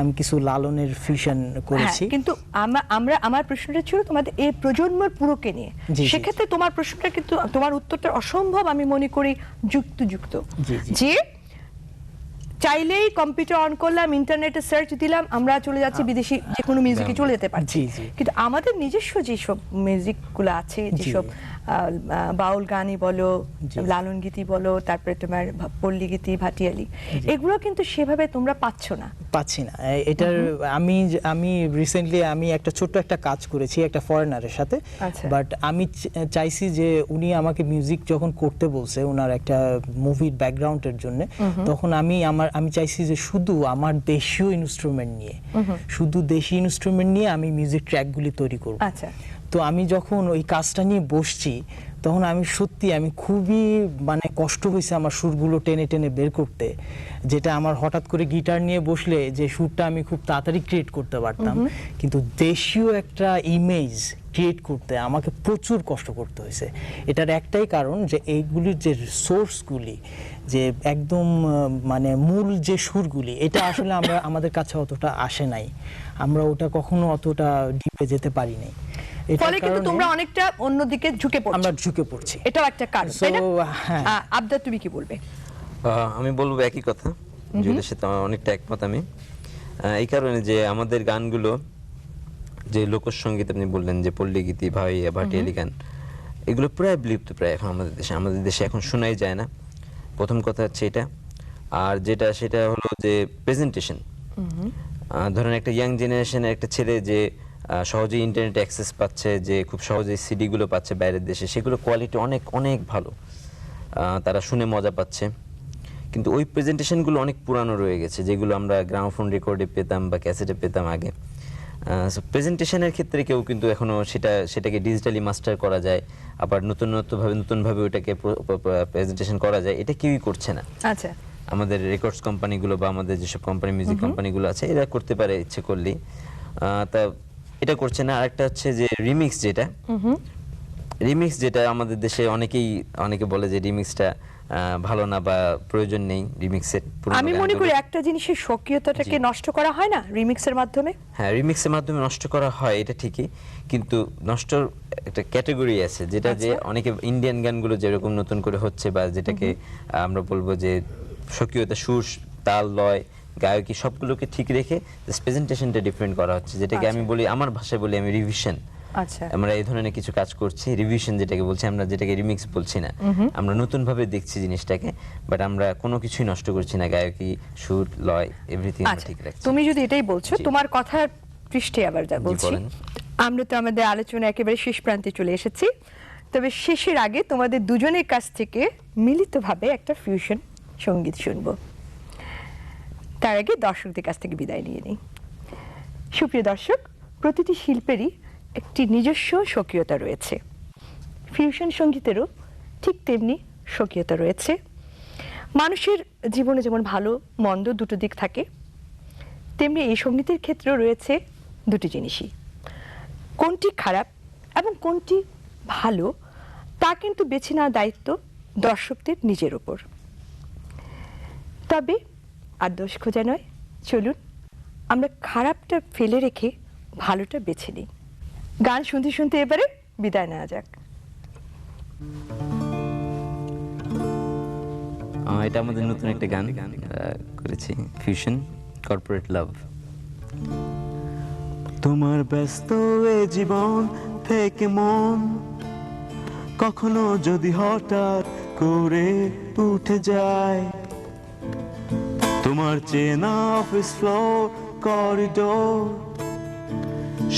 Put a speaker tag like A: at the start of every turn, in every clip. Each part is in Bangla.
A: আমি কিছু লালনের ফিউশন করেছি।
B: কিন্তু আমার প্রশ্নটা ছিল তোমাদের এই প্রজন্মের পুরোকে নিয়ে। সেক্ষেত্রে তোমার প্রশ্নটা কিন্তু তোমার উত্তরটা অসম্ভব আমি মনে করি যুক্ত যে চাইলেই কম্পিউটার অন করলাম, ইন্টারনেটে সার্চ দিলাম, আমরা চলে যাচ্ছি বিদেশি যে কোনো মিউজিকে চলে যেতে পারছি। কিন্তু আমাদের নিজস্ব যেসব মিউজিকগুলো আছে, যেসব বাউল গানই বলো, লালন গীতি বলো, তারপরে তোমার পল্লী গীতি, ভাটিয়ালি, এগুলো কিন্তু সেভাবে তোমরা পাচ্ছি না।
A: এটার আমি রিসেন্টলি আমি একটা ছোট্ট একটা কাজ করেছি একটা ফরেনারের সাথে, বাট আমি চাইছি যে উনি আমাকে মিউজিক যখন করতে বলছে ওনার একটা মুভির ব্যাকগ্রাউন্ডের জন্য, তখন আমি চাইছি যে শুধু আমার দেশীয় ইনস্ট্রুমেন্ট নিয়ে, শুধু দেশি ইনস্ট্রুমেন্ট নিয়ে আমি মিউজিক ট্র্যাকগুলি তৈরি করব। তো আমি যখন ওই কাজটা নিয়ে বসছি তখন আমি খুবই মানে কষ্ট হয়েছে আমার সুরগুলো টেনে টেনে বের করতে, যেটা আমার হঠাৎ করে গিটার নিয়ে বসলে যে সুরটা আমি খুব তাড়াতাড়ি ক্রিয়েট করতে পারতাম, কিন্তু দেশীয় একটা ইমেজ ক্রিয়েট করতে আমাকে প্রচুর কষ্ট করতে হয়েছে। এটার একটাই কারণ যে এইগুলির যে সোর্সগুলি, যে একদম মানে মূল যে সুরগুলি, এটা আসলে আমাদের কাছে অতটা আসে নাই, আমরা ওটা কখনো অতটা ডিপে যেতে পারি নাই।
B: ফলে কিন্তু তোমরা অনেকটা অন্যদিকে ঝুঁকে পড়ছি, এটাও একটা কারণ, তাই না? আবদা, তুমি কি বলবে?
C: আমি বলবো একই কথা, জুয়েলের সাথে অনেকটা একমত আমি। এই কারণে যে আমাদের গানগুলো, যে লোকসঙ্গীত আপনি বললেন, যে পল্লী গীতি, ভাটিয়ালি গান, এগুলো প্রায় বিলুপ্ত প্রায় এখন আমাদের দেশে এখন শোনাই যায় না। প্রথম কথা হচ্ছে এটা। আর সেটা হলো যে প্রেজেন্টেশন। ধরেন একটা ইয়াং জেনারেশনের একটা ছেলে যে সহজেই ইন্টারনেট অ্যাক্সেস পাচ্ছে, যে খুব সহজেই সিডিগুলো পাচ্ছে বাইরের দেশে, সেগুলো কোয়ালিটি অনেক অনেক ভালো, তারা শুনে মজা পাচ্ছে। কিন্তু ওই প্রেজেন্টেশনগুলো অনেক পুরানো রয়ে গেছে, যেগুলো আমরা গ্রামোফোন রেকর্ডে পেতাম বা ক্যাসেটে পেতাম আগে। প্রেজেন্টেশনের ক্ষেত্রে কেউ কিন্তু এখনো সেটাকে ডিজিটালি মাস্টার করা যায়, আবার নতুনভাবে ওটাকে প্রেজেন্টেশন করা যায়, এটা কেউই করছে না।
B: আচ্ছা,
C: আমাদের রেকর্ডস কোম্পানিগুলো বা আমাদের যেসব কোম্পানি, মিউজিক কোম্পানিগুলো আছে, এরা করতে পারে ইচ্ছে করলেই, তা এটা করছে না। আরেকটা হচ্ছে যে রিমিক্স যেটা আমাদের দেশে অনেকে বলে যে রিমিক্সটা ভালো না বা প্রয়োজন নেই রিমিক্সের।
B: আমি মনে করি একটা জিনিসের স্বকীয়তাটাকে নষ্ট করা হয় না রিমিক্সের মাধ্যমে।
C: হ্যাঁ, রিমিক্সের মাধ্যমে নষ্ট করা হয়, এটা ঠিকই, কিন্তু নষ্টর একটা ক্যাটাগরি আছে, যেটা যে অনেকে ইন্ডিয়ান গানগুলো যেরকম নতুন করে হচ্ছে, বা যেটাকে আমরা বলবো যে স্বকীয়তা, সুর, তাল, লয়, গায়কি সবগুলোকে ঠিক রেখে প্রেজেন্টেশনটা ডিফারেন্ট করা হচ্ছে, যেটাকে আমি বলি, আমার ভাষায় বলি আমি রিভিশন। আমরা এই ধরনের কিছু কাজ করছি, রিভিশন যেটাকে বলছি, আমরা যেটাকে রিমিক্স বলছি না, আমরা নতুন ভাবে দেখছি জিনিসটাকে, বাট আমরা কোনো কিছুই নষ্ট করছি না, গায়কি, সুর, লয়, এভরিথিং আমরা ঠিক রাখছি।
B: তুমি যদি এটাই বলছো, তোমার কথার পৃষ্ঠে আবার যা বলছি, আমরা তো আমাদের আলোচনা একেবারে শেষ প্রান্তে চলে এসেছি, তবে শেষের আগে তোমাদের দুজনের কাছ থেকে মিলিতভাবে একটা ফিউশন সঙ্গীত শুনবো। তার আগে দর্শকদের কাছ থেকে বিদায় নিয়ে নিই। সুপ্রিয় দর্শক, প্রতিটি শিল্পেরই একটি নিজস্ব স্বকীয়তা রয়েছে, ফিউশন সঙ্গীতেরও ঠিক তেমনি স্বকীয়তা রয়েছে। মানুষের জীবনে যেমন ভালো মন্দ দুটো দিক থাকে, তেমনি এই সঙ্গীতের ক্ষেত্রেও রয়েছে দুটি জিনিসই। কোনটি খারাপ এবং কোনটি ভালো তা কিন্তু বেছে নেওয়ার দায়িত্ব দর্শকদের নিজের উপর। তবে আর দোষ খোঁজা নয়, চলুন আমরা খারাপটা ফেলে রেখে ভালোটা বেছে নিই। গান শুনতে শুনতে এবারে বিদায় নেওয়া যাক।
C: এটা আমাদের নতুন একটা গান করেছি, ফিউশন, কর্পোরেট লাভ। তোমার ব্যস্ত এ জীবন থেকে মন কখনো যদি হঠাৎ করে উঠে যায়, তোমার চেনা অফিস ফ্লোর, করিডোর,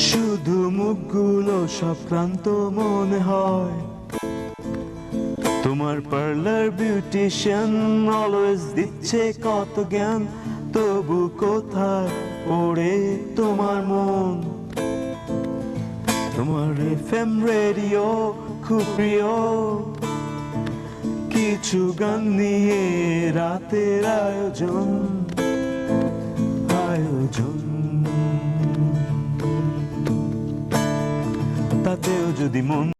C: শুধু মুখগুলো সব ক্লান্ত মনে হয়, তোমার পার্লার বিউটিশিয়ান অলওয়েজ দিচ্ছে কত জ্ঞান, তবু কোথায় পড়ে তোমার মন, তোমার এফএম রেডিও খুব প্রিয়, কিছু গান নিয়ে রাতের আয়োজন, তাতেও যদি মন